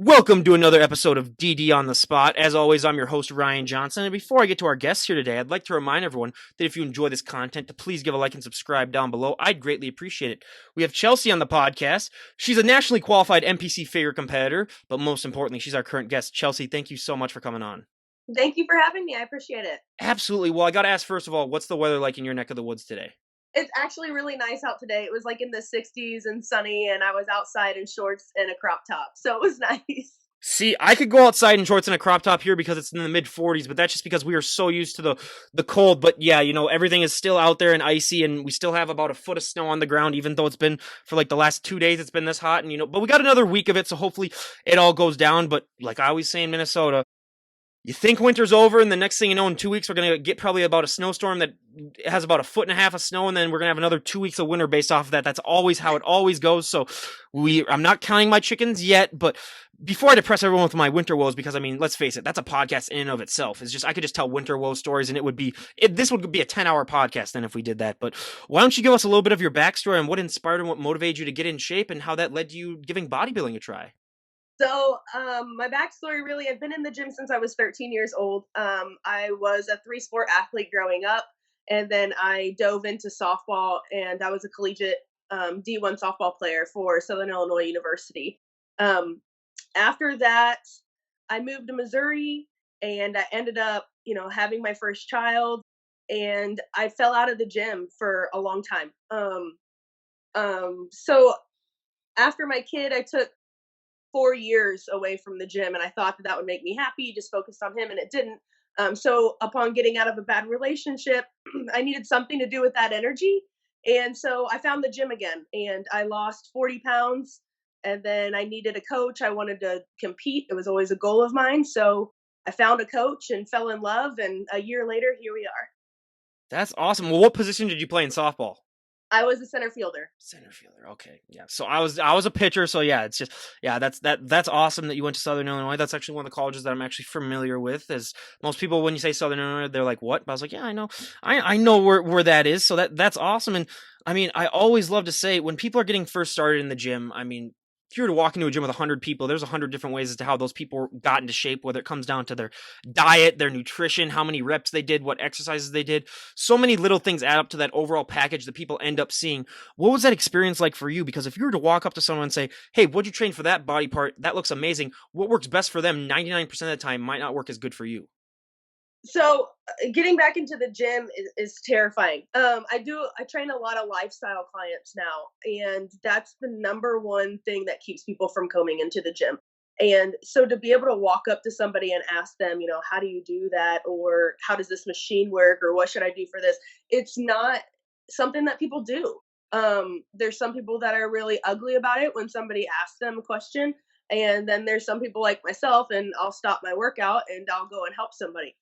Welcome to another episode of DD on the Spot. As always, I'm your host, Ryan Johnson. And before I get to our guests here today, I'd like to remind everyone that if you enjoy this content, to please give a like and subscribe down below. I'd greatly appreciate it. We have Chelsea on the podcast. She's a nationally qualified NPC figure competitor, but most importantly, she's our current guest. Chelsea, thank you so much for coming on. Thank you for having me. I appreciate it. Absolutely. Well, I got to ask, first of all, what's the weather like in your neck of the woods today? It's actually really nice out today. It was like in the 60s and sunny, and I was outside in shorts and a crop top. So it was nice. See, I could go outside in shorts and a crop top here because it's in the mid 40s, but that's just because we are so used to the cold. But yeah, everything is still out there and icy, and we still have about a foot of snow on the ground, even though it's been for like the last 2 days, it's been this hot. And but we got another week of it, so hopefully it all goes down. But like I always say in Minnesota, you think winter's over, and the next thing you know, in 2 weeks, we're going to get probably about a snowstorm that has about a foot and a half of snow, and then we're going to have another 2 weeks of winter based off of that. That's always how it always goes. So I'm not counting my chickens yet, but before I depress everyone with my winter woes, because I mean, let's face it, that's a podcast in and of itself. It's just, I could just tell winter woe stories, and this would be a 10-hour podcast then if we did that. But why don't you give us a little bit of your backstory and what inspired and what motivated you to get in shape and how that led to you giving bodybuilding a try? So my backstory really, I've been in the gym since I was 13 years old. I was a 3-sport athlete growing up, and then I dove into softball, and I was a collegiate D1 softball player for Southern Illinois University. After that, I moved to Missouri, and I ended up, having my first child, and I fell out of the gym for a long time. So after my kid, I took 4 years away from the gym, and I thought that would make me happy, just focused on him, and it didn't. So upon getting out of a bad relationship, I needed something to do with that energy. And so I found the gym again, and I lost 40 pounds, and then I needed a coach. I wanted to compete. It was always a goal of mine. So I found a coach and fell in love, and a year later, here we are. That's awesome. Well, what position did you play in softball? I was a center fielder. Center fielder. Okay. Yeah. So I was a pitcher. So yeah, it's just, yeah, that's awesome that you went to Southern Illinois. That's actually one of the colleges that I'm actually familiar with. As most people, when you say Southern Illinois, they're like, what? But I was like, yeah, I know. I know where that is. So that's awesome. And I mean, I always love to say when people are getting first started in the gym, I mean, if you were to walk into a gym with 100 people, there's 100 different ways as to how those people got into shape, whether it comes down to their diet, their nutrition, how many reps they did, what exercises they did. So many little things add up to that overall package that people end up seeing. What was that experience like for you? Because if you were to walk up to someone and say, hey, what'd you train for that body part? That looks amazing. What works best for them 99% of the time might not work as good for you. So getting back into the gym is terrifying. I train a lot of lifestyle clients now, and that's the number one thing that keeps people from coming into the gym. And so to be able to walk up to somebody and ask them, how do you do that? Or how does this machine work? Or what should I do for this? It's not something that people do. There's some people that are really ugly about it when somebody asks them a question. And then there's some people like myself, and I'll stop my workout and I'll go and help somebody.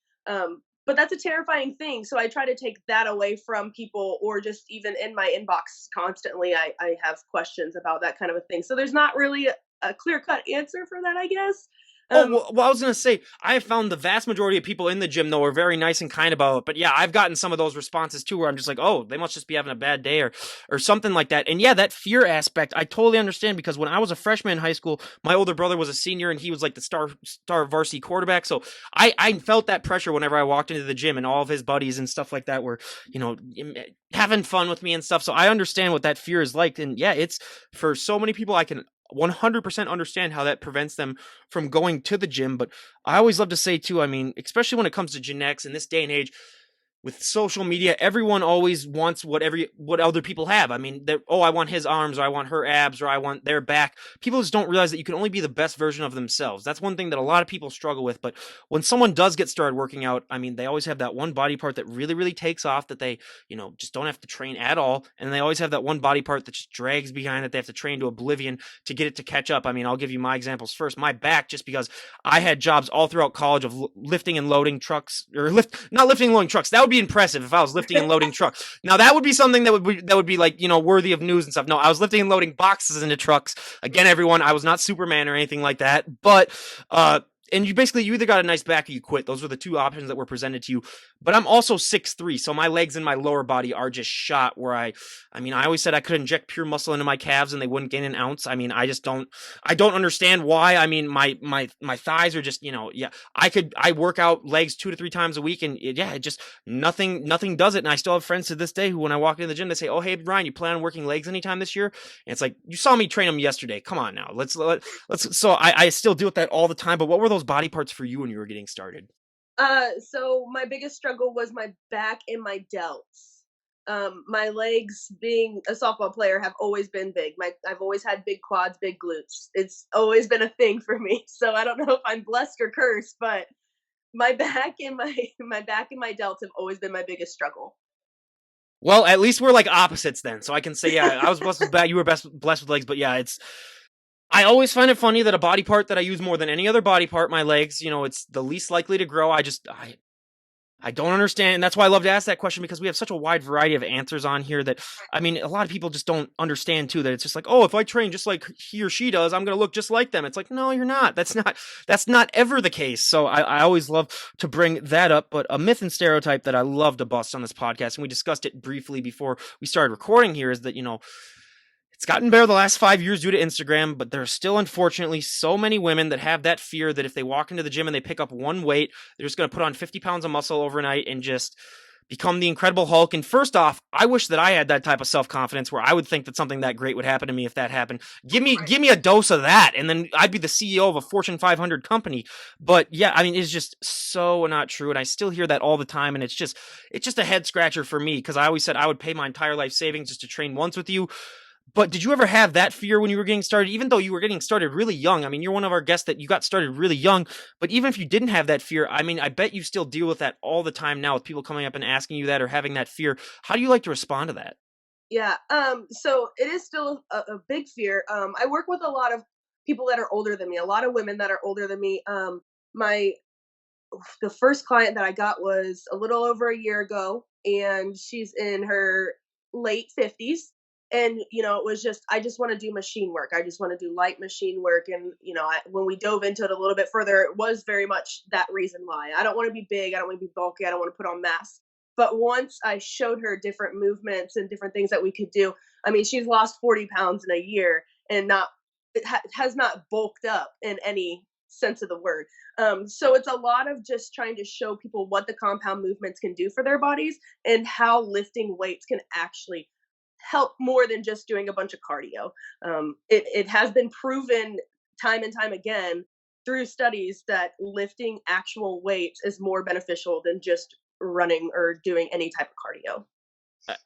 But that's a terrifying thing. So I try to take that away from people, or just even in my inbox constantly, I have questions about that kind of a thing. So there's not really a clear-cut answer for that, I guess. Well, I was going to say, I have found the vast majority of people in the gym, though, are very nice and kind about it. But yeah, I've gotten some of those responses, too, where I'm just like, oh, they must just be having a bad day or something like that. And yeah, that fear aspect, I totally understand, because when I was a freshman in high school, my older brother was a senior, and he was like the star varsity quarterback. So I felt that pressure whenever I walked into the gym, and all of his buddies and stuff like that were, having fun with me and stuff. So I understand what that fear is like. And yeah, it's for so many people, I can 100% understand how that prevents them from going to the gym. But I always love to say too, I mean, especially when it comes to genetics in this day and age, with social media, everyone always wants what other people have. I mean, I want his arms, or I want her abs, or I want their back. People just don't realize that you can only be the best version of themselves. That's one thing that a lot of people struggle with. But when someone does get started working out, I mean, they always have that one body part that really, really takes off, that they, just don't have to train at all. And they always have that one body part that just drags behind, that they have to train to oblivion to get it to catch up. I mean, I'll give you my examples first. My back, just because I had jobs all throughout college of lifting and loading trucks, or not lifting and loading trucks. That would be impressive if I was lifting and loading trucks. Now that would be something that would be like, worthy of news and stuff. No, I was lifting and loading boxes into trucks. Again, everyone, I was not Superman or anything like that. But and you either got a nice back or you quit. Those were the two options that were presented to you. but I'm also 6'3", so my legs and my lower body are just shot where I mean, I always said I could inject pure muscle into my calves and they wouldn't gain an ounce. I mean, I don't understand why. I mean, my thighs are just, yeah, I work out legs 2 to 3 times a week and yeah, it just nothing does it. And I still have friends to this day who when I walk into the gym, they say, "Oh, hey, Ryan, you plan on working legs anytime this year?" And it's like, you saw me train them yesterday. Come on now. Let's so I still deal with that all the time, but what were those body parts for you when you were getting started? So my biggest struggle was my back and my delts. My legs, being a softball player, have always been big. I've always had big quads, big glutes. It's always been a thing for me. So I don't know if I'm blessed or cursed, but my back and my back and my delts have always been my biggest struggle. Well, at least we're like opposites then. So I can say, yeah, I was blessed with back, you were blessed with legs, but yeah, it's I always find it funny that a body part that I use more than any other body part, my legs, it's the least likely to grow. I don't understand. And that's why I love to ask that question because we have such a wide variety of answers on here that, I mean, a lot of people just don't understand too, that it's just like, oh, if I train just like he or she does, I'm going to look just like them. It's like, no, you're not. That's not ever the case. So I always love to bring that up. But a myth and stereotype that I love to bust on this podcast, and we discussed it briefly before we started recording here, is that, it's gotten better the last 5 years due to Instagram, but there's still, unfortunately, so many women that have that fear that if they walk into the gym and they pick up one weight, they're just going to put on 50 pounds of muscle overnight and just become the Incredible Hulk. And first off, I wish that I had that type of self-confidence where I would think that something that great would happen to me if that happened. Give me a dose of that, and then I'd be the CEO of a Fortune 500 company. But yeah, I mean, it's just so not true, and I still hear that all the time, and it's just a head scratcher for me because I always said I would pay my entire life savings just to train once with you. But did you ever have that fear when you were getting started, even though you were getting started really young? I mean, you're one of our guests that you got started really young, but even if you didn't have that fear, I mean, I bet you still deal with that all the time now with people coming up and asking you that or having that fear. How do you like to respond to that? Yeah. So it is still a big fear. I work with a lot of people that are older than me, a lot of women that are older than me. My The first client that I got was a little over a year ago, and she's in her late 50s. And it was just, I just want to do machine work. I just want to do light machine work. And when we dove into it a little bit further, it was very much that reason why. I don't want to be big. I don't want to be bulky. I don't want to put on mass. But once I showed her different movements and different things that we could do, I mean, she's lost 40 pounds in a year and not has not bulked up in any sense of the word. So it's a lot of just trying to show people what the compound movements can do for their bodies and how lifting weights can actually help more than just doing a bunch of cardio. It has been proven time and time again through studies that lifting actual weights is more beneficial than just running or doing any type of cardio.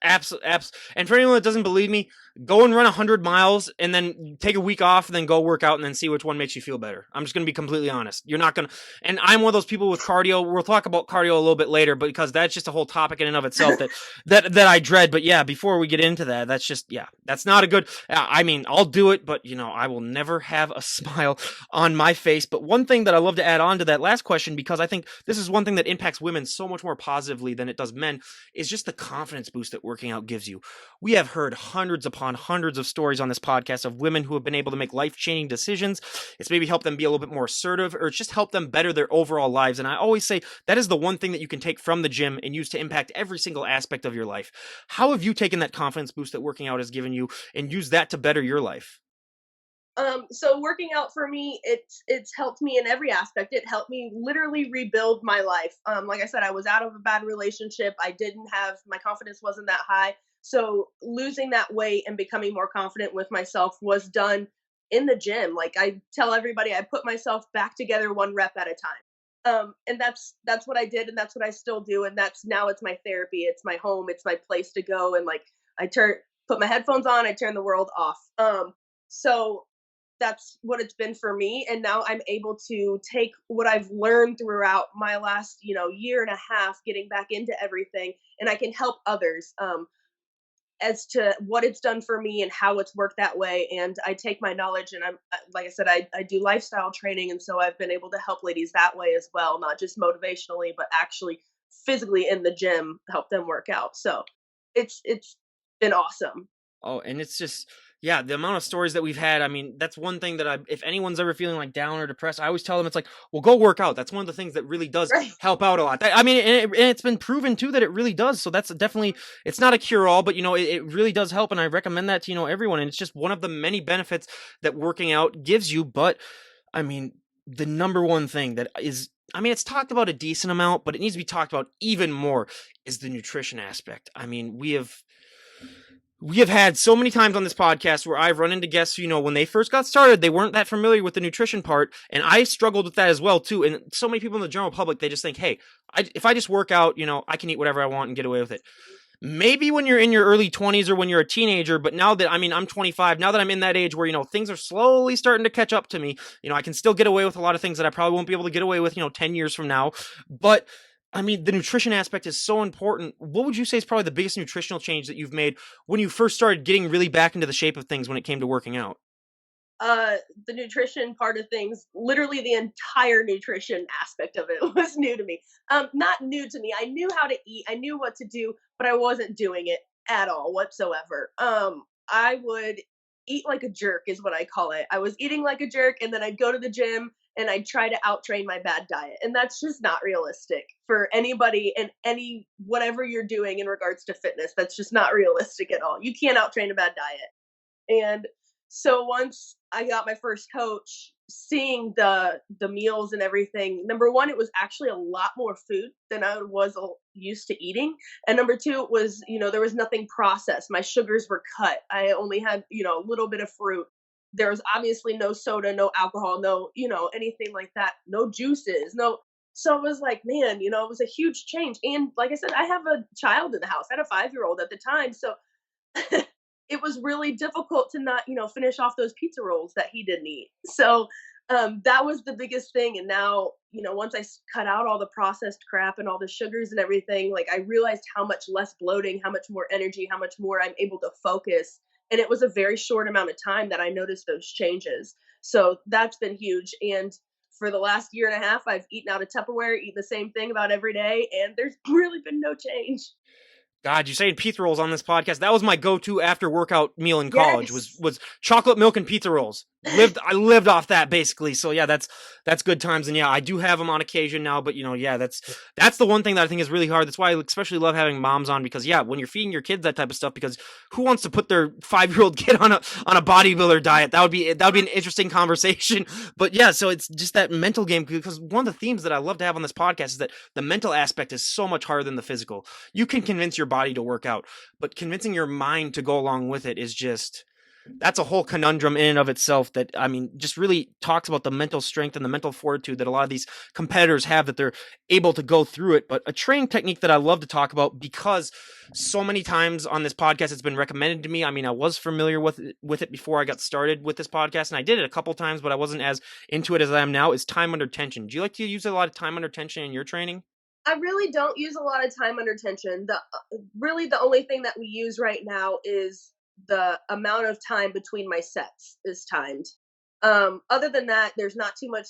Absolutely, and for anyone that doesn't believe me, go and run 100 miles, and then take a week off, and then go work out, and then see which one makes you feel better. I'm just gonna be completely honest. You're not gonna, and I'm one of those people with cardio. We'll talk about cardio a little bit later, but because that's just a whole topic in and of itself that I dread. But yeah, before we get into that, that's just yeah, that's not a good. I mean, I'll do it, but I will never have a smile on my face. But one thing that I love to add on to that last question, because I think this is one thing that impacts women so much more positively than it does men, is just the confidence boost that working out gives you. We have heard hundreds upon hundreds of stories on this podcast of women who have been able to make life-changing decisions. It's maybe helped them be a little bit more assertive, or it's just helped them better their overall lives. And I always say that is the one thing that you can take from the gym and use to impact every single aspect of your life. How have you taken that confidence boost that working out has given you and used that to better your life? So working out for me, it's helped me in every aspect. It helped me literally rebuild my life. Like I said, I was out of a bad relationship. I didn't have my confidence wasn't that high. So losing that weight and becoming more confident with myself was done in the gym. Like I tell everybody, I put myself back together one rep at a time. And that's what I did, and that's what I still do. And that's now it's my therapy. It's my home. It's my place to go. And like I turn put my headphones on. I turn the world off. So that's what it's been for me, and now I'm able to take what I've learned throughout my last year and a half getting back into everything, and I can help others as to what it's done for me and how it's worked that way. And I take my knowledge, and I'm like I said, I do lifestyle training, and so I've been able to help ladies that way as well, not just motivationally but actually physically in the gym help them work out. So it's been awesome. Oh, and it's just Yeah, the amount of stories that we've had, I mean, that's one thing that if anyone's ever feeling like down or depressed, I always tell them it's like, well, go work out. That's one of the things that really does Right. help out a lot. I mean, and it's been proven too that it really does. So that's definitely, it's not a cure all, but it really does help. And I recommend that to, everyone. And it's just one of the many benefits that working out gives you. But I mean, the number one thing that is, I mean, it's talked about a decent amount, but it needs to be talked about even more is the nutrition aspect. I mean, we have had so many times on this podcast where I've run into guests, when they first got started, they weren't that familiar with the nutrition part. And I struggled with that as well, too. And so many people in the general public, they just think, hey, if I just work out, I can eat whatever I want and get away with it. Maybe when you're in your early 20s or when you're a teenager, but now that, I mean, I'm 25, now that I'm in that age where, things are slowly starting to catch up to me, I can still get away with a lot of things that I probably won't be able to get away with, 10 years from now. But I mean, the nutrition aspect is so important. What would you say is probably the biggest nutritional change that you've made when you first started getting really back into the shape of things when it came to working out? The nutrition part of things, literally the entire nutrition aspect of it was new to me. Not new to me. I knew how to eat, I knew what to do, but I wasn't doing it at all whatsoever. I would eat like a jerk, is what I call it. I was eating like a jerk, and then I'd go to the gym and I'd try to outtrain my bad diet. And that's just not realistic for anybody and any whatever you're doing in regards to fitness. That's just not realistic at all. You can't outtrain a bad diet. And so once I got my first coach, seeing the meals and everything, number one, it was actually a lot more food than I was used to eating. And number two, it was, there was nothing processed. My sugars were cut. I only had, a little bit of fruit. There was obviously no soda, no alcohol, no, anything like that. No juices, no. So it was like, man, it was a huge change. And like I said, I have a child in the house. I had a 5-year-old at the time. So it was really difficult to not, finish off those pizza rolls that he didn't eat. So that was the biggest thing. And now, once I cut out all the processed crap and all the sugars and everything, like I realized how much less bloating, how much more energy, how much more I'm able to focus. And it was a very short amount of time that I noticed those changes. So that's been huge. And for the last year and a half, I've eaten out of Tupperware, eaten the same thing about every day, and there's really been no change. God, you saying pizza rolls on this podcast? That was my go-to after workout meal in college. Was Yes. was chocolate milk and pizza rolls. I lived off that basically. So yeah, that's good times. And yeah, I do have them on occasion now. But yeah, that's the one thing that I think is really hard. That's why I especially love having moms on, because yeah, when you're feeding your kids that type of stuff, because who wants to put their 5-year-old kid on a bodybuilder diet? That would be an interesting conversation. But yeah, so it's just that mental game, because one of the themes that I love to have on this podcast is that the mental aspect is so much harder than the physical. You can convince your body to work out, but convincing your mind to go along with it is just, that's a whole conundrum in and of itself, that I mean just really talks about the mental strength and the mental fortitude that a lot of these competitors have, that they're able to go through it. But a training technique that I love to talk about, because so many times on this podcast it's been recommended to me. I mean, I was familiar with it before I got started with this podcast, and I did it a couple times, but I wasn't as into it as I am now, is time under tension. Do you like to use a lot of time under tension in your training? I really don't use a lot of time under tension. Really the only thing that we use right now is the amount of time between my sets is timed. Other than that, there's not too much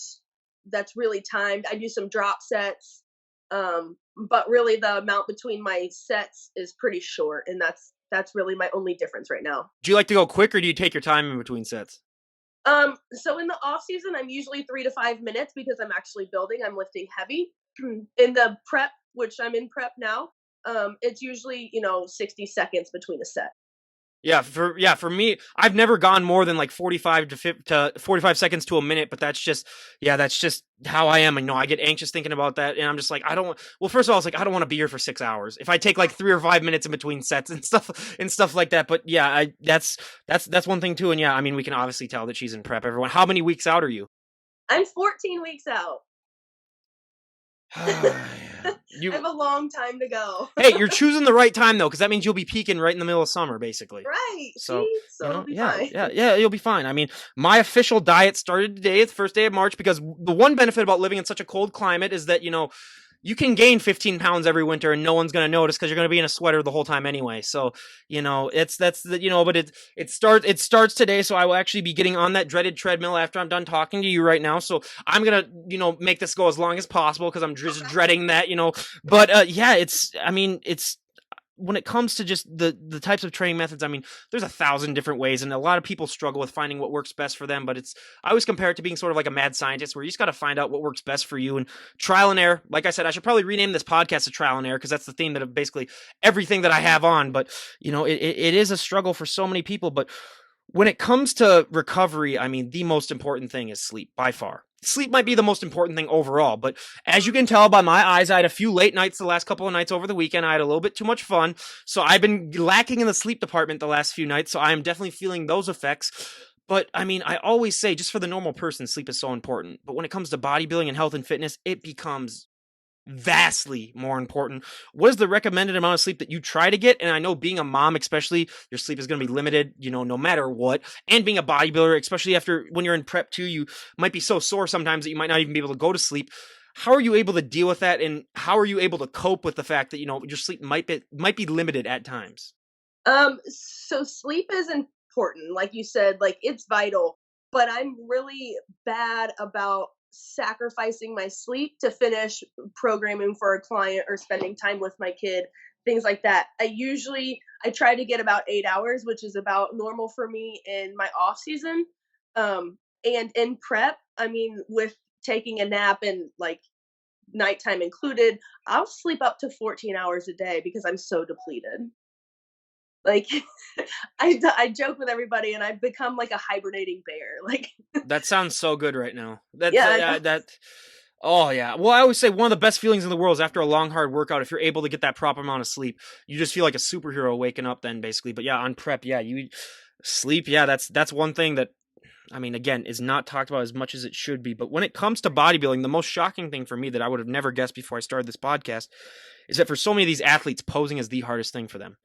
that's really timed. I do some drop sets, but really the amount between my sets is pretty short, and that's really my only difference right now. Do you like to go quick, or do you take your time in between sets? So in the off season, I'm usually 3 to 5 minutes because I'm actually building. I'm lifting heavy. In the prep, which I'm in prep now, it's usually 60 seconds between a set. Yeah, for me, I've never gone more than like 45 to 45 seconds to a minute, but that's just how I am. I get anxious thinking about that, and I'm just like, I don't. Well, first of all, it's like I don't want to be here for 6 hours if I take like 3 or 5 minutes in between sets and stuff like that. But yeah, that's one thing too. And yeah, I mean, we can obviously tell that she's in prep. Everyone, how many weeks out are you? I'm 14 weeks out. I have a long time to go. Hey, you're choosing the right time though, because that means you'll be peaking right in the middle of summer, basically. Right. So, so it'll be yeah, fine. yeah, you'll be fine. I mean, my official diet started today, it's the first day of March, because the one benefit about living in such a cold climate is that, you can gain 15 pounds every winter and no one's going to notice, because you're going to be in a sweater the whole time anyway. So, but it starts today. So I will actually be getting on that dreaded treadmill after I'm done talking to you right now. So I'm going to, make this go as long as possible, because I'm just dreading that, but, yeah, it's when it comes to just the types of training methods, I mean, there's 1,000 different ways, and a lot of people struggle with finding what works best for them. But I always compare it to being sort of like a mad scientist, where you just got to find out what works best for you and trial and error. Like I said, I should probably rename this podcast to Trial and Error, because that's the theme that of basically everything that I have on. But it is a struggle for so many people. But when it comes to recovery, I mean, the most important thing is sleep by far. Sleep might be the most important thing overall, but as you can tell by my eyes, I had a few late nights the last couple of nights over the weekend. I had a little bit too much fun, so I've been lacking in the sleep department the last few nights, so I am definitely feeling those effects. But I mean, I always say, just for the normal person, sleep is so important. But when it comes to bodybuilding and health and fitness, it becomes vastly more important. What is the recommended amount of sleep that you try to get? And I know, being a mom especially, your sleep is going to be limited, no matter what. And being a bodybuilder, especially after when you're in prep too, you might be so sore sometimes that you might not even be able to go to sleep. How are you able to deal with that, and how are you able to cope with the fact that your sleep might be limited at times? So sleep is important, like you said, like it's vital, but I'm really bad about sacrificing my sleep to finish programming for a client or spending time with my kid, things like that. I try to get about 8 hours, which is about normal for me in my off season. And in prep, I mean, with taking a nap and like nighttime included, I'll sleep up to 14 hours a day because I'm so depleted. Like, I joke with everybody, and I've become like a hibernating bear. Like, That sounds so good right now. That's yeah, I know. that. Oh yeah. Well, I always say one of the best feelings in the world is after a long hard workout, if you're able to get that proper amount of sleep, you just feel like a superhero waking up then, basically. But yeah, on prep, yeah, you sleep, yeah, that's one thing that, I mean, again, is not talked about as much as it should be. But when it comes to bodybuilding, the most shocking thing for me that I would have never guessed before I started this podcast is that for so many of these athletes, posing is the hardest thing for them.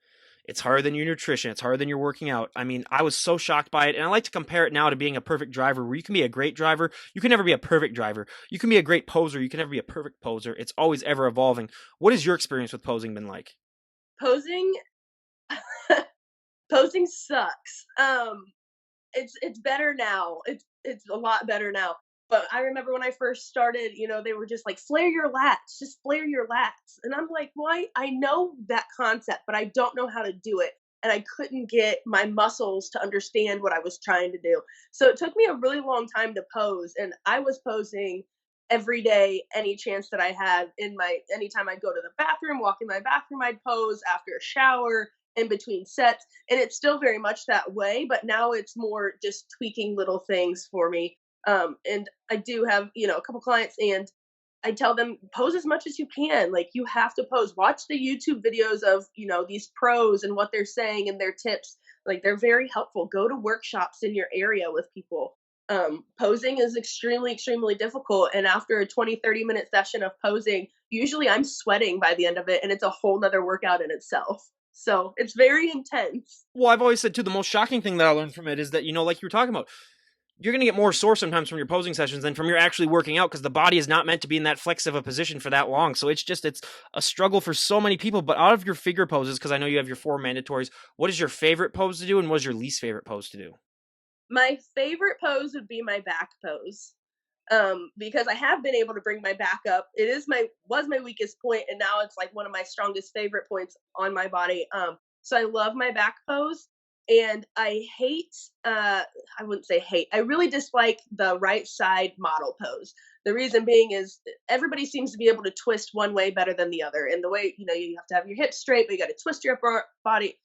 It's harder than your nutrition. It's harder than your working out. I mean, I was so shocked by it. And I like to compare it now to being a perfect driver, where you can be a great driver. You can never be a perfect driver. You can be a great poser. You can never be a perfect poser. It's always ever evolving. What has your experience with posing been like? Posing, posing sucks. It's better now. It's a lot better now. But I remember when I first started, they were just like, flare your lats, just flare your lats. And I'm like, well, I know that concept, but I don't know how to do it. And I couldn't get my muscles to understand what I was trying to do. So it took me a really long time to pose. And I was posing every day, any chance that I had anytime I'd go to the bathroom, walk in my bathroom, I'd pose after a shower, in between sets. And it's still very much that way, but now it's more just tweaking little things for me. And I do have, a couple clients, and I tell them, pose as much as you can. Like, you have to pose. Watch the YouTube videos of, these pros and what they're saying and their tips. Like, they're very helpful. Go to workshops in your area with people. Posing is extremely, extremely difficult. And after a 20, 30-minute session of posing, usually I'm sweating by the end of it, and it's a whole nother workout in itself. So it's very intense. Well, I've always said too, the most shocking thing that I learned from it is that, like you were talking about, you're going to get more sore sometimes from your posing sessions than from your actually working out, because the body is not meant to be in that flex of a position for that long. So it's a struggle for so many people. But out of your figure poses, because I know you have your 4 mandatories, what is your favorite pose to do, and what is your least favorite pose to do? My favorite pose would be my back pose. Because I have been able to bring my back up. It was my weakest point, and now it's like one of my strongest favorite points on my body. So I love my back pose, and I hate, I wouldn't say hate, I really dislike the right side model pose. The reason being is everybody seems to be able to twist one way better than the other. And the way, you have to have your hips straight, but you got to twist your upper body.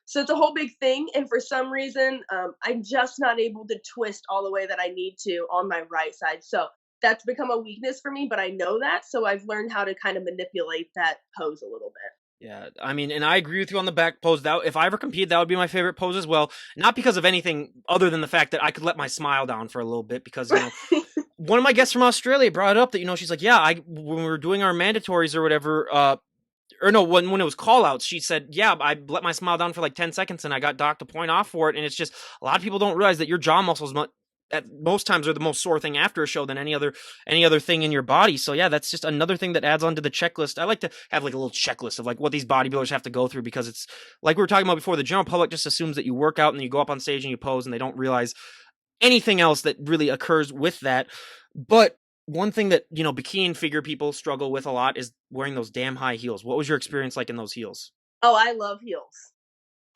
So it's a whole big thing. And for some reason, I'm just not able to twist all the way that I need to on my right side. So that's become a weakness for me, but I know that. So I've learned how to kind of manipulate that pose a little bit. Yeah, I mean, and I agree with you on the back pose. That if I ever compete, that would be my favorite pose as well. Not because of anything other than the fact that I could let my smile down for a little bit. Because one of my guests from Australia brought up that she's like, yeah, when we were doing our mandatories or whatever, or no, when it was call outs, she said, yeah, I let my smile down for like 10 seconds and I got docked a point off for it. And it's just, a lot of people don't realize that your jaw muscles at most times are the most sore thing after a show than any other thing in your body. So yeah, that's just another thing that adds onto the checklist. I like to have like a little checklist of like what these bodybuilders have to go through, because it's like we were talking about before, the general public just assumes that you work out and you go up on stage and you pose, and they don't realize anything else that really occurs with that. But one thing that, bikini figure people struggle with a lot is wearing those damn high heels. What was your experience like in those heels? Oh, I love heels.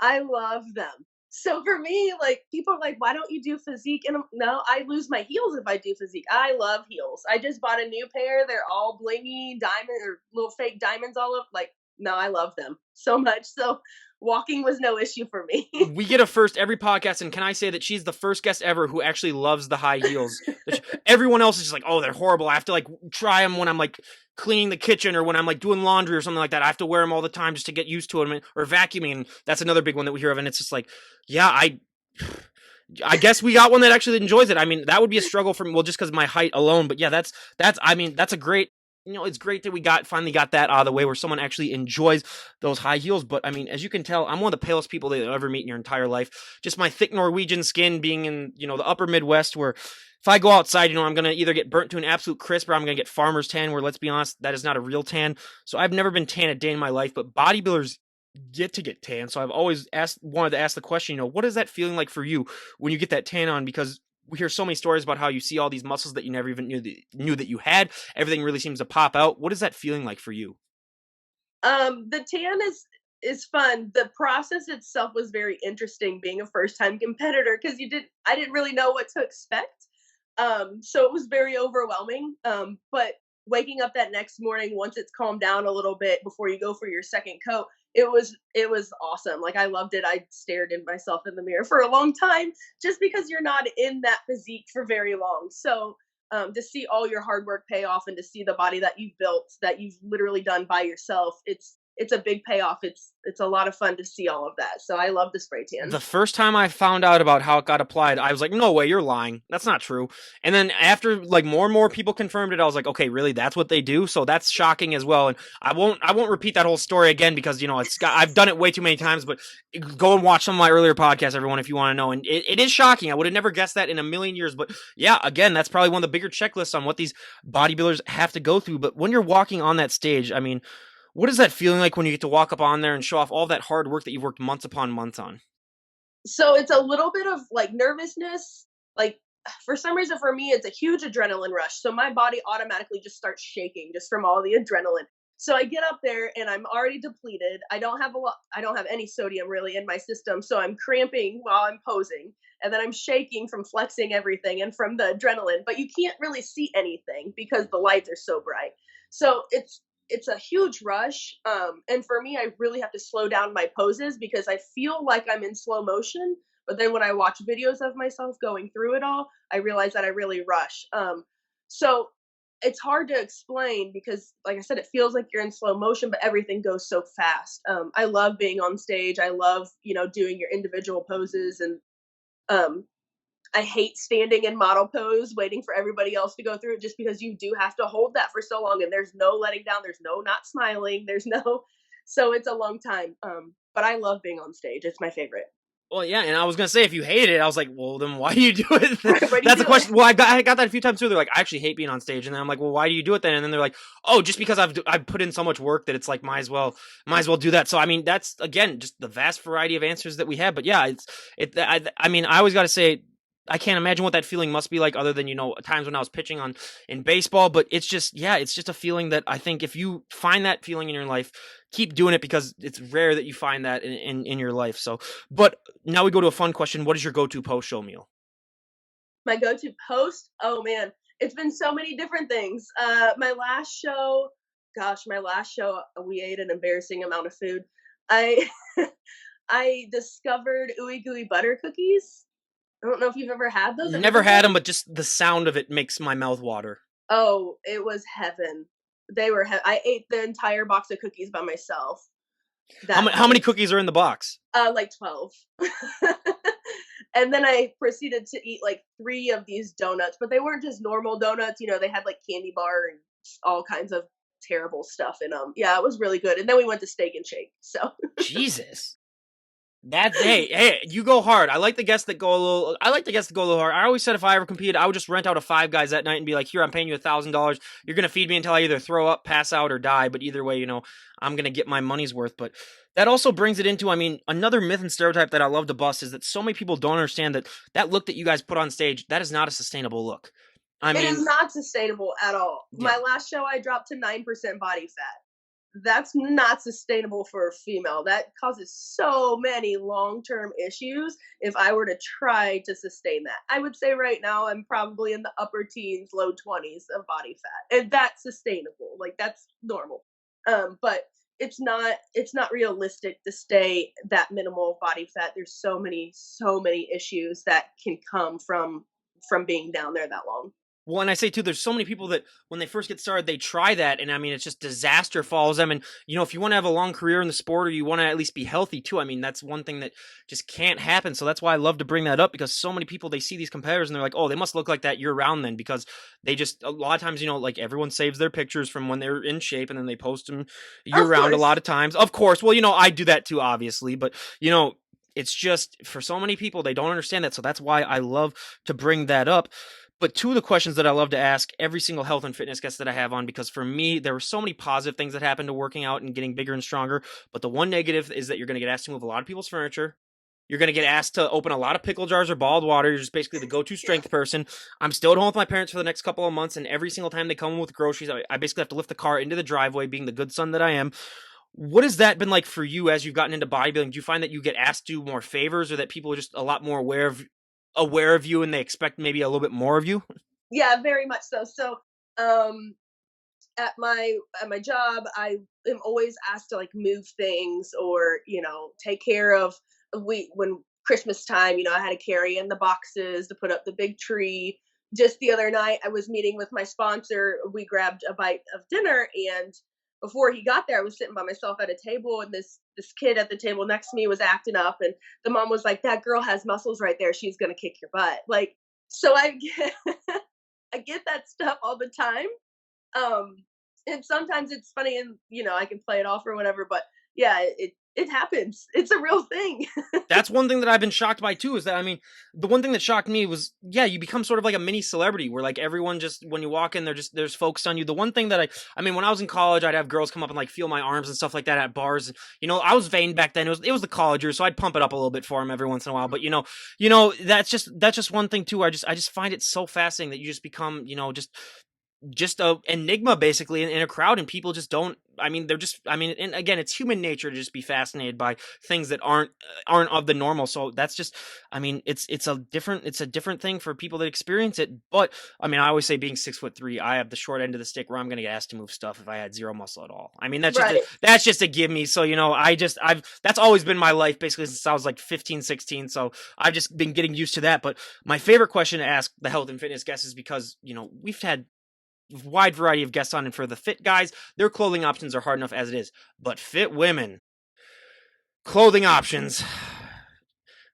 I love them. So for me, like people are like, why don't you do physique? And no, I lose my heels if I do physique. I love heels. I just bought a new pair. They're all blingy diamond or little fake diamonds all up. Like, no, I love them so much. So walking was no issue for me. We get a first every podcast, and can I say that she's the first guest ever who actually loves the high heels? Everyone else is just like, oh, they're horrible. I have to like try them when I'm like cleaning the kitchen or when I'm like doing laundry or something like that. I have to wear them all the time just to get used to them, or vacuuming. And that's another big one that we hear of. And it's just like, yeah, I guess we got one that actually enjoys it. I mean, that would be a struggle for me, well, just because of my height alone. But yeah, I mean, that's a great. It's great that we finally got that out of the way where someone actually enjoys those high heels. But I mean, as you can tell, I'm one of the palest people that you'll ever meet in your entire life. Just my thick Norwegian skin, being in the upper Midwest, where if I go outside, I'm gonna either get burnt to an absolute crisp or I'm gonna get farmer's tan. Where let's be honest, that is not a real tan. So I've never been tan a day in my life. But bodybuilders get tan. So I've always wanted to ask the question, what is that feeling like for you when you get that tan on? Because we hear so many stories about how you see all these muscles that you never even knew that you had. Everything really seems to pop out. What is that feeling like for you? The tan is fun. The process itself was very interesting being a first time competitor because I didn't really know what to expect. So it was very overwhelming. But waking up that next morning, once it's calmed down a little bit before you go for your second coat, it was awesome. Like I loved it. I stared in myself in the mirror for a long time just because you're not in that physique for very long. So to see all your hard work pay off and to see the body that you've built that you've literally done by yourself, it's a big payoff. It's a lot of fun to see all of that. So I love the spray tan. The first time I found out about how it got applied, I was like, no way, you're lying. That's not true. And then after like more and more people confirmed it, I was like, okay, really, that's what they do? So that's shocking as well. And I won't repeat that whole story again because I've done it way too many times, but go and watch some of my earlier podcasts, everyone, if you want to know. And it is shocking. I would have never guessed that in a million years. But yeah, again, that's probably one of the bigger checklists on what these bodybuilders have to go through. But when you're walking on that stage, I mean, what is that feeling like when you get to walk up on there and show off all that hard work that you've worked months upon months on? So it's a little bit of like nervousness. Like for some reason for me it's a huge adrenaline rush. So my body automatically just starts shaking just from all the adrenaline. So I get up there and I'm already depleted. I don't have any sodium really in my system. So I'm cramping while I'm posing. And then I'm shaking from flexing everything and from the adrenaline. But you can't really see anything because the lights are so bright. So it's a huge rush. And for me, I really have to slow down my poses because I feel like I'm in slow motion. But then when I watch videos of myself going through it all, I realize that I really rush. So it's hard to explain because, like I said, it feels like you're in slow motion, but everything goes so fast. I love being on stage. I love, doing your individual poses and um, I hate standing in model pose waiting for everybody else to go through it just because you do have to hold that for so long and there's no letting down, there's no not smiling, there's no so it's a long time. But I love being on stage. It's my favorite. Well, yeah, and I was gonna say if you hated it, I was like, well, then why do you do it? Why do you That's a do it? question. Well, I got that a few times too. They're like, I actually hate being on stage, and then I'm like, well, why do you do it then? And then they're like, oh, just because I've put in so much work that it's like might as well do that. So I mean, that's again just the vast variety of answers that we have. But yeah, I mean, I always got to say. I can't imagine what that feeling must be like other than, times when I was pitching in baseball, but it's just a feeling that I think if you find that feeling in your life, keep doing it because it's rare that you find that in your life. So, but now we go to a fun question. What is your go-to post-show meal? My go-to post? Oh man, it's been so many different things. My last show we ate an embarrassing amount of food. I I discovered ooey gooey butter cookies. I don't know if you've ever had those. Have you Never ever had had? them, but just the sound of it makes my mouth water. Oh, it was heaven. I ate the entire box of cookies by myself How that many, how many night. cookies are in the box? Like 12. And then I proceeded to eat like 3 of these donuts, but they weren't just normal donuts, they had like candy bar and all kinds of terrible stuff in them. Yeah, it was really good. And then we went to Steak and Shake. So Jesus. That's hey, you go hard. I like the guests that go a little. I like the guests that go a little hard. I always said if I ever competed, I would just rent out a Five Guys that night and be like, "Here, I'm paying you $1,000. You're gonna feed me until I either throw up, pass out, or die. But either way, I'm gonna get my money's worth." But that also brings it into, I mean, another myth and stereotype that I love to bust is that so many people don't understand that look that you guys put on stage, that is not a sustainable look. I it is mean, not sustainable at all. yeah. My last show, I dropped to 9% body fat. that's not sustainable for a female. That causes so many long-term issues if I were to try to sustain that. I would say right now I'm probably in the upper teens, low 20s of body fat. And that's sustainable. Like that's normal. But it's not realistic to stay that minimal of body fat. There's so many issues that can come from being down there that long. Well, and I say too, there's so many people that when they first get started, they try that, and I mean, it's just disaster follows them. And if you want to have a long career in the sport, or you want to at least be healthy too, I mean, that's one thing that just can't happen. So that's why I love to bring that up, because so many people, they see these competitors and they're like, oh, they must look like that year round then, because they just, a lot of times, like everyone saves their pictures from when they're in shape and then they post them year Of round a course. lot of times. Of course, well, I do that too, obviously, but it's just for so many people, they don't understand that. So that's why I love to bring that up. But two of the questions that I love to ask every single health and fitness guest that I have on, because for me, there were so many positive things that happened to working out and getting bigger and stronger. But the one negative is that you're going to get asked to move a lot of people's furniture. You're going to get asked to open a lot of pickle jars or bottled water. You're just basically the go-to Yeah. strength person. I'm still at home with my parents for the next couple of months, and every single time they come in with groceries, I basically have to lift the car into the driveway, being the good son that I am. What has that been like for you as you've gotten into bodybuilding? Do you find that you get asked to do more favors, or that people are just a lot more aware of you and they expect maybe a little bit more of you? Yeah, very much so. So, um, at my job, I am always asked to like move things or take care of. We when Christmas time, I had to carry in the boxes to put up the big tree. Just the other night, I was meeting with my sponsor. We grabbed a bite of dinner, and before he got there, I was sitting by myself at a table, and this kid at the table next to me was acting up, and the mom was like, "That girl has muscles right there. She's gonna kick your butt." Like, so I get I get that stuff all the time. Um, and sometimes it's funny, and I can play it off or whatever. But yeah, it happens. It's a real thing. That's one thing that I've been shocked by too, is that, I mean, the one thing that shocked me was, yeah, you become sort of like a mini celebrity where like everyone just, when you walk in, there's focused on you. The one thing that I mean, when I was in college, I'd have girls come up and like feel my arms and stuff like that at bars. I was vain back then. It was the college years, so I'd pump it up a little bit for them every once in a while. But that's just one thing too. I just find it so fascinating that you just become, just a enigma basically in a crowd, and people just don't, I mean, they're just, I mean, and again, it's human nature to just be fascinated by things that aren't of the normal. So that's just, I mean, it's a different thing for people that experience it. But I mean, I always say, being 6'3", I have the short end of the stick where I'm going to get asked to move stuff if I had zero muscle at all. I mean, Right. that's just a give me. So I've that's always been my life basically since I was like 15, 16. So I've just been getting used to that. But my favorite question to ask the health and fitness guests is, because we've had wide variety of guests on, and for the fit guys, their clothing options are hard enough as it is. But fit women, clothing options.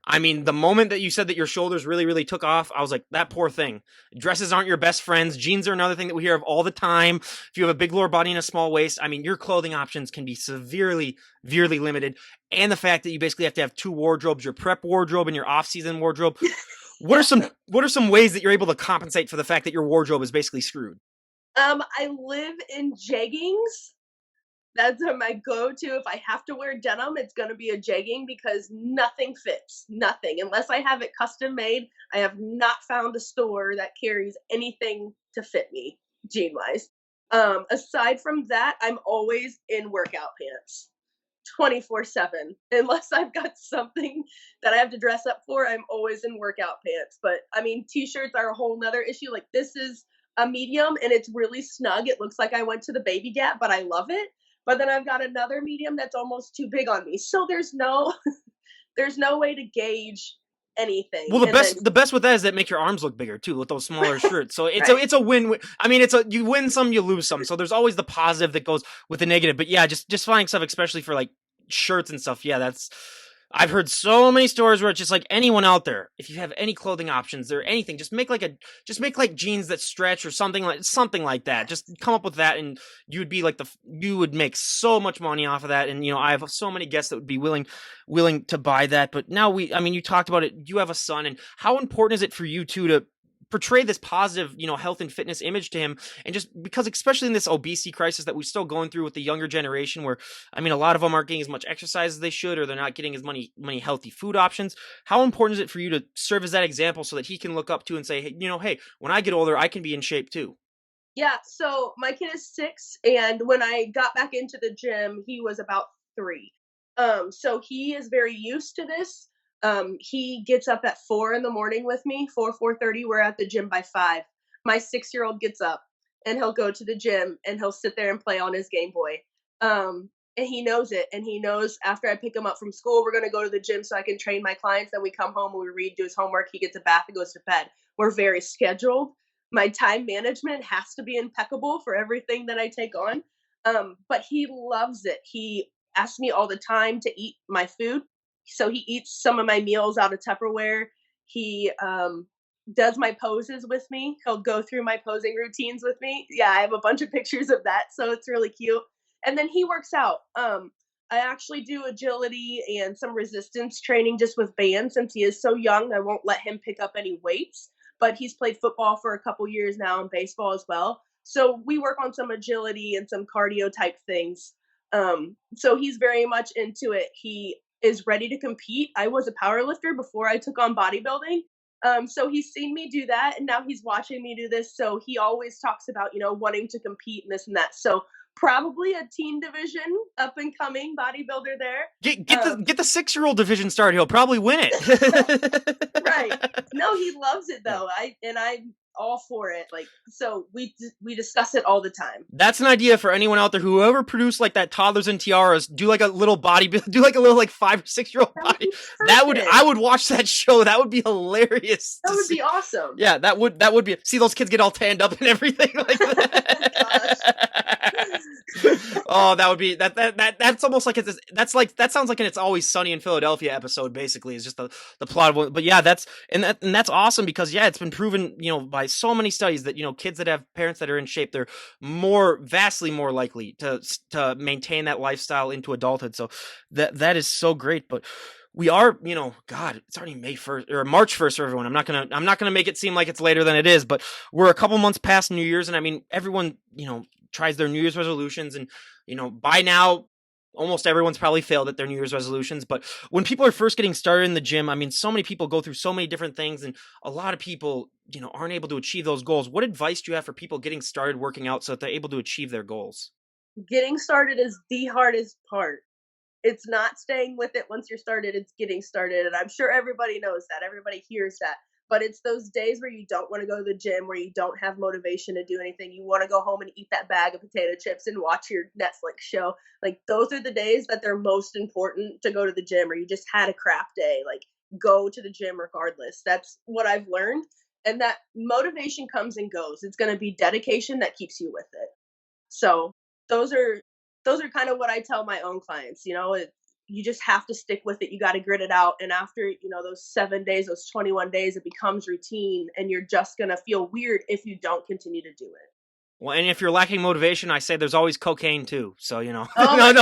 I mean, the moment that you said that your shoulders really, really took off, I was like, that poor thing. Dresses aren't your best friends. Jeans are another thing that we hear of all the time. If you have a big lower body and a small waist, I mean, your clothing options can be severely, severely limited. And the fact that you basically have to have two wardrobes, your prep wardrobe and your off-season wardrobe. What are Yeah. some ways that you're able to compensate for the fact that your wardrobe is basically screwed? I live in jeggings. That's my go-to. If I have to wear denim, it's going to be a jegging because nothing fits. Nothing. Unless I have it custom made, I have not found a store that carries anything to fit me jean-wise. Aside from that, I'm always in workout pants. 24/7. Unless I've got something that I have to dress up for, I'm always in workout pants. But I mean, t-shirts are a whole nother issue. Like, this is a medium and it's really snug. It looks like I went to the Baby Gap, but I love it. But then I've got another medium that's almost too big on me. So there's no there's no way to gauge anything. Well, the And then best the best with that is that make your arms look bigger too with those smaller shirts. So it's a right. it's a win-win. I mean, you win some, you lose some. So there's always the positive that goes with the negative. But yeah, just finding stuff, especially for like shirts and stuff. Yeah, that's, I've heard so many stories where it's just like, anyone out there, if you have any clothing options or anything, just make like jeans that stretch or something like that. Just come up with that, and you would be like you would make so much money off of that. And I have so many guests that would be willing to buy that. But now I mean, you talked about it. You have a son, and how important is it for you two to portray this positive, health and fitness image to him? And just because, especially in this obesity crisis that we're still going through with the younger generation, where, I mean, a lot of them aren't getting as much exercise as they should, or they're not getting as many healthy food options. How important is it for you to serve as that example so that he can look up to and say, hey, hey, when I get older, I can be in shape too? Yeah, so my kid is 6, and when I got back into the gym, he was about 3. So he is very used to this. He gets up at 4 in the morning with me, 4, 4:30, we're at the gym by 5. My 6-year-old gets up, and he'll go to the gym, and he'll sit there and play on his Game Boy. And he knows it, and he knows after I pick him up from school, we're gonna go to the gym so I can train my clients, then we come home and we read, do his homework, he gets a bath and goes to bed. We're very scheduled. My time management has to be impeccable for everything that I take on. But he loves it. He asks me all the time to eat my food. So he eats some of my meals out of Tupperware. He does my poses with me. He'll go through my posing routines with me. Yeah, I have a bunch of pictures of that. So it's really cute. And then he works out. I actually do agility and some resistance training just with bands since he is so young. I won't let him pick up any weights, but he's played football for a couple years now and baseball as well. So we work on some agility and some cardio type things. So he's very much into it. He is ready to compete. I was a power lifter before I took on bodybuilding. So he's seen me do that and now he's watching me do this. So he always talks about, wanting to compete and this and that. So probably a teen division up and coming bodybuilder there. Get the 6-year-old division started. He'll probably win it. Right. No, he loves it though. I'm all for it. Like, so we discuss it all the time. That's an idea for anyone out there. Whoever produced like that toddlers and tiaras, do like a little body, do like a little like 5 or 6-year-old body. I would watch that show. That would be hilarious. That would be awesome. Yeah, that would be. See those kids get all tanned up and everything like that. Oh, that would be that's almost like that sounds like an It's Always Sunny in Philadelphia episode. Basically, is just the plot of one. But yeah, that's awesome because yeah, it's been proven by so many studies that kids that have parents that are in shape, they're vastly more likely to maintain that lifestyle into adulthood. So that is so great. But we are, God, it's already May 1st or March 1st for everyone. I'm not gonna make it seem like it's later than it is, but we're a couple months past New Year's, and I mean, everyone, tries their New Year's resolutions, and by now, almost everyone's probably failed at their New Year's resolutions. But when people are first getting started in the gym, I mean, so many people go through so many different things, and a lot of people, aren't able to achieve those goals. What advice do you have for people getting started working out so that they're able to achieve their goals? Getting started is the hardest part. It's not staying with it once you're started, it's getting started. And I'm sure everybody knows that. Everybody hears that. But it's those days where you don't want to go to the gym, where you don't have motivation to do anything. You want to go home and eat that bag of potato chips and watch your Netflix show. Like, those are the days that they're most important to go to the gym, or you just had a crap day. Like, go to the gym regardless. That's what I've learned. And that motivation comes and goes. It's going to be dedication that keeps you with it. So those are kind of what I tell my own clients. You just have to stick with it. You got to grit it out. And after, those 7 days, those 21 days, it becomes routine, and you're just going to feel weird if you don't continue to do it. Well, and if you're lacking motivation, I say there's always cocaine too. So, Oh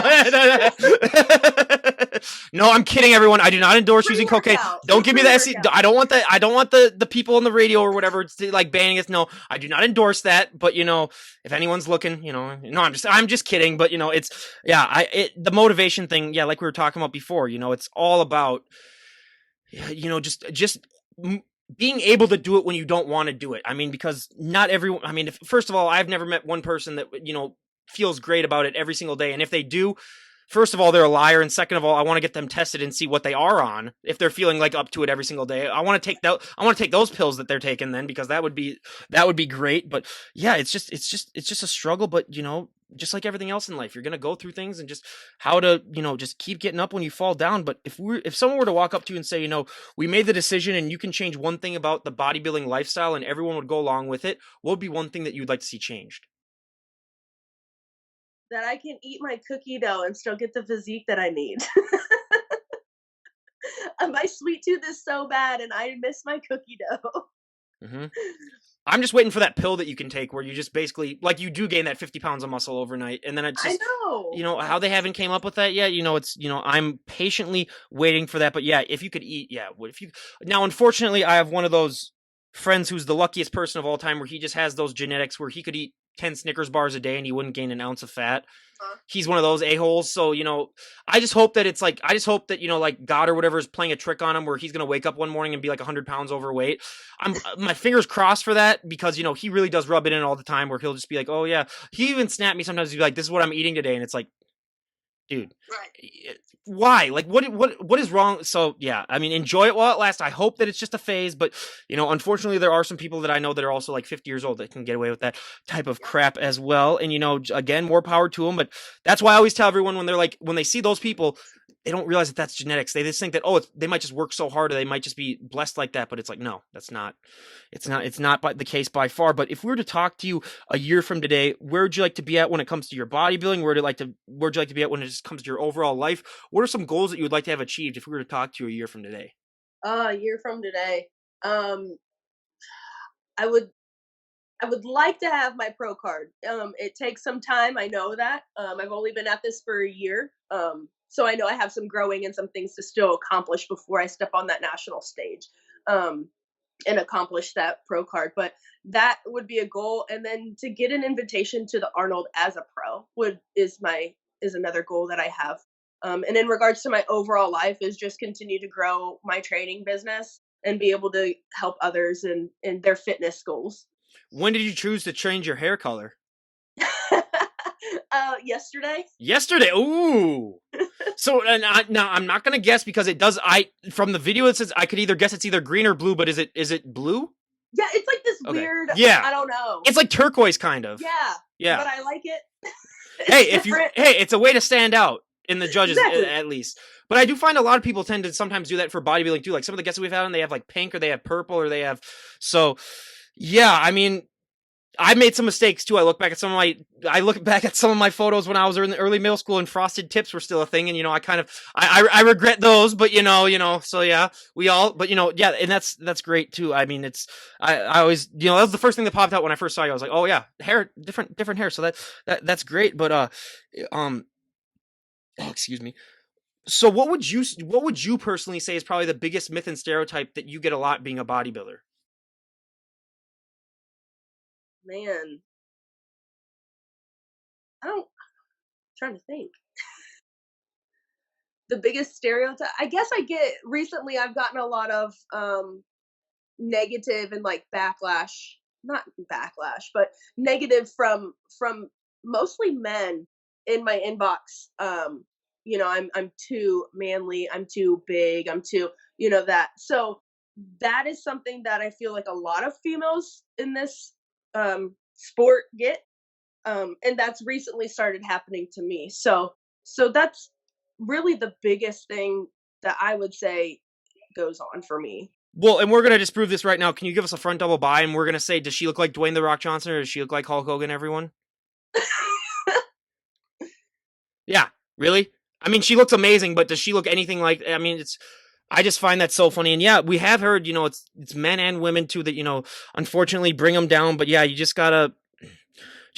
no, I'm kidding, everyone. I do not endorse using cocaine. Don't give me the SE. I don't want the people on the radio or whatever like banning us. No, I do not endorse that. But if anyone's looking, no, I'm just kidding. But it's the motivation thing. Yeah, like we were talking about before. It's all about just being able to do it when you don't want to do it. I mean, because not everyone, I mean, first of all, I've never met one person that, feels great about it every single day. And if they do, first of all, they're a liar. And second of all, I want to get them tested and see what they are on. If they're feeling like up to it every single day, I want to take those pills that they're taking then, because that would be great. But yeah, it's just a struggle. But just like everything else in life, you're going to go through things, and just how to, just keep getting up when you fall down. But if someone were to walk up to you and say, we made the decision and you can change one thing about the bodybuilding lifestyle and everyone would go along with it, what would be one thing that you'd like to see changed? That I can eat my cookie dough and still get the physique that I need. My sweet tooth is so bad, and I miss my cookie dough. Mm-hmm. I'm just waiting for that pill that you can take where you just basically, like, you do gain that 50 pounds of muscle overnight. And then it's just, I know. How they haven't came up with that yet. I'm patiently waiting for that. But yeah, if you could eat, now, unfortunately, I have one of those friends who's the luckiest person of all time, where he just has those genetics where he could eat 10 Snickers bars a day and he wouldn't gain an ounce of fat. Huh? He's one of those a-holes. So, I just hope that I just hope that, God or whatever is playing a trick on him where he's going to wake up one morning and be like 100 pounds overweight. My fingers crossed for that because, he really does rub it in all the time where he'll just be like, oh yeah. He even snapped me sometimes. He'd be like, this is what I'm eating today. And it's like, dude, Right. why? Like, what is wrong? So yeah, I mean, enjoy it while it lasts. I hope that it's just a phase, but unfortunately, there are some people that I know that are also like 50 years old that can get away with that type of crap as well. And again, more power to them. But that's why I always tell everyone when they see those people, they don't realize that that's genetics. They just think that they might just work so hard or they might just be blessed like that. But it's like, no, that's not. It's not the case by far. But if we were to talk to you a year from today, where would you like to be at when it comes to your bodybuilding? Where'd you like to be at when it just comes to your overall life? What are some goals that you would like to have achieved if we were to talk to you a year from today? A year from today, um, I would I would like to have my pro card. It takes some time. I know that. I've only been at this for a year. So I know I have some growing and some things to still accomplish before I step on that national stage. Um, and accomplish that pro card. But that would be a goal. And then to get an invitation to the Arnold as a pro is another goal that I have. And in regards to my overall life is just continue to grow my training business and be able to help others in their fitness goals. When did you choose to change your hair color? Yesterday. Yesterday. Ooh. So now I'm not gonna guess because it does. From the video it says I could either guess it's either green or blue, but is it blue? Yeah, it's like this Okay. weird. Yeah. I don't know. It's like turquoise kind of. Yeah. Yeah. But I like it. It's a way to stand out in the judges Exactly. at least. But I do find a lot of people tend to sometimes do that for bodybuilding too. Like some of the guests that we've had on, they have like pink or they have purple or they have yeah, I mean, I made some mistakes too. I look back at some of my photos when I was in the early middle school and frosted tips were still a thing. And, I regret those, but so yeah, we all, but yeah. And that's great too. I mean, I always, that was the first thing that popped out when I first saw you. I was like, oh yeah, hair, different hair. So that's great. But, oh, excuse me. So what would you personally say is probably the biggest myth and stereotype that you get a lot being a bodybuilder? Man, I don't. Trying to think. The biggest stereotype. I guess I get recently. I've gotten a lot of negative and like backlash. Not backlash, but negative from mostly men in my inbox. I'm too manly. I'm too big. I'm too that. So that is something that I feel like a lot of females in this sport get, and that's recently started happening to me. So that's really the biggest thing that I would say goes on for me. Well, and we're gonna disprove this right now. Can you give us a front double buy? And we're gonna say, does she look like Dwayne the Rock Johnson or does she look like Hulk Hogan? Everyone? Yeah, really? I mean, she looks amazing, but does she look anything like? I mean, I just find that so funny. And yeah, we have heard, it's men and women too that unfortunately bring them down. But yeah, you just gotta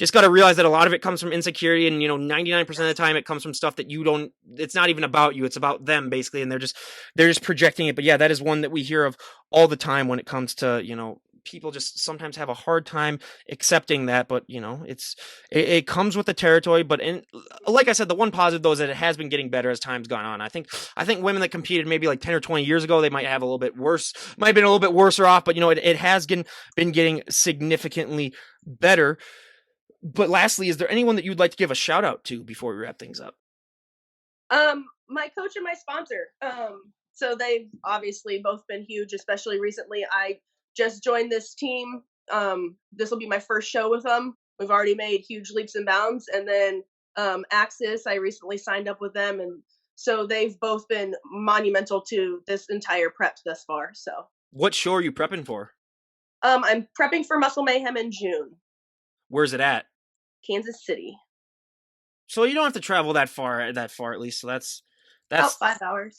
realize that a lot of it comes from insecurity, and 99% of the time it comes from stuff that it's not even about you, it's about them basically, and they're just projecting it. But yeah, that is one that we hear of all the time when it comes to people just sometimes have a hard time accepting that. But it comes with the territory. But like I said, the one positive though is that it has been getting better as time's gone on. I think women that competed maybe like 10 or 20 years ago, they might have a little bit worse, might have been a little bit worse or off, but it has been getting significantly better. But lastly, is there anyone that you'd like to give a shout out to before we wrap things up? My coach and my sponsor. So they've obviously both been huge, especially recently. I just joined this team. This will be my first show with them. We've already made huge leaps and bounds. And then Axis, I recently signed up with them, and so they've both been monumental to this entire prep thus far. So, what show are you prepping for? I'm prepping for Muscle Mayhem in June. Where's it at? Kansas City. So you don't have to travel that far at least. So that's about 5 hours.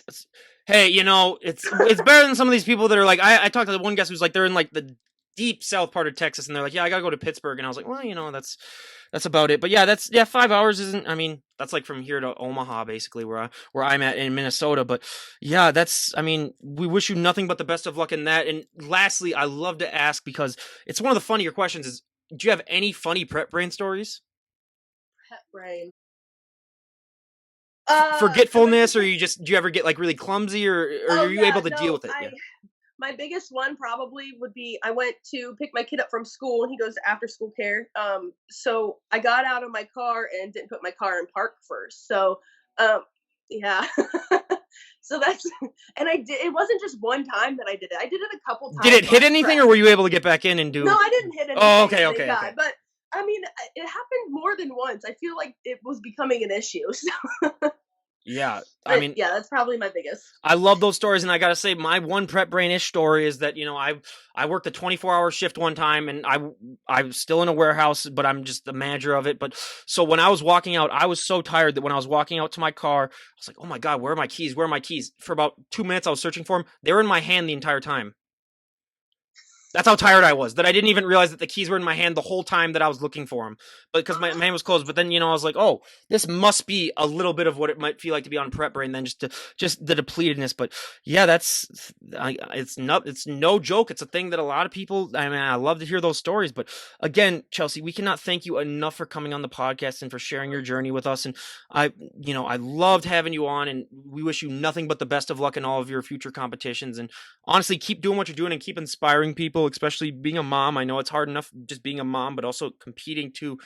Hey, it's better than some of these people that are like, I talked to the one guest who's like, they're in like the deep south part of Texas, and they're like, yeah, I gotta go to Pittsburgh, and I was like, well, that's about it. But yeah, 5 hours isn't. I mean, that's like from here to Omaha, basically, where I'm at in Minnesota. But yeah, I mean, we wish you nothing but the best of luck in that. And lastly, I love to ask, because it's one of the funnier questions, is do you have any funny prep brain stories? Pet brain. My Forgetfulness, or biggest. you just do you ever get like really clumsy, or are Oh you yeah, able to deal no, with it? Yeah. my biggest one probably would be I went to pick my kid up from school and he goes to after school care. So I got out of my car and didn't put my car in park first. So um yeah. So that's and I did it wasn't just one time that I did it. I did it a couple Did times it hit on anything, or prep. were you able to get back in and No, do? I didn't hit Oh, anything, okay, thank okay, God. okay. But I mean, it happened more than once. I feel like it was becoming an issue. So, Yeah, I but mean, yeah, that's probably my biggest. I love those stories, and I gotta say, my one prep brainish story is that I worked a 24-hour shift one time, and I was still in a warehouse, but I'm just the manager of it. But so when I was walking out, I was so tired that when I was walking out to my car, I was like, "Oh my god, where are my keys? Where are my keys?" For about 2 minutes, I was searching for them. They were in my hand the entire time. That's how tired I was, that I didn't even realize that the keys were in my hand the whole time that I was looking for them. But because my hand was closed. But then, I was like, oh, this must be a little bit of what it might feel like to be on prep brain, then just the depletedness. But yeah, it's no joke. It's a thing that a lot of people, I mean, I love to hear those stories. But again, Chelsea, we cannot thank you enough for coming on the podcast and for sharing your journey with us. And I loved having you on, and we wish you nothing but the best of luck in all of your future competitions. And honestly, keep doing what you're doing and keep inspiring people, especially being a mom. I know it's hard enough just being a mom, but also competing too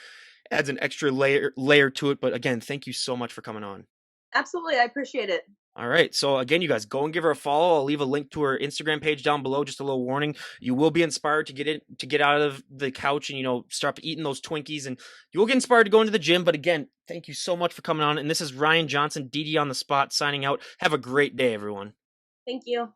adds an extra layer to it. But again, thank you so much for coming on. Absolutely, I appreciate it. All right. So again, you guys go and give her a follow. I'll leave a link to her Instagram page down below. Just a little warning. You will be inspired to get out of the couch and, start eating those Twinkies, and you will get inspired to go into the gym. But again, thank you so much for coming on. And this is Ryan Johnson, DD on the spot, signing out. Have a great day, everyone. Thank you.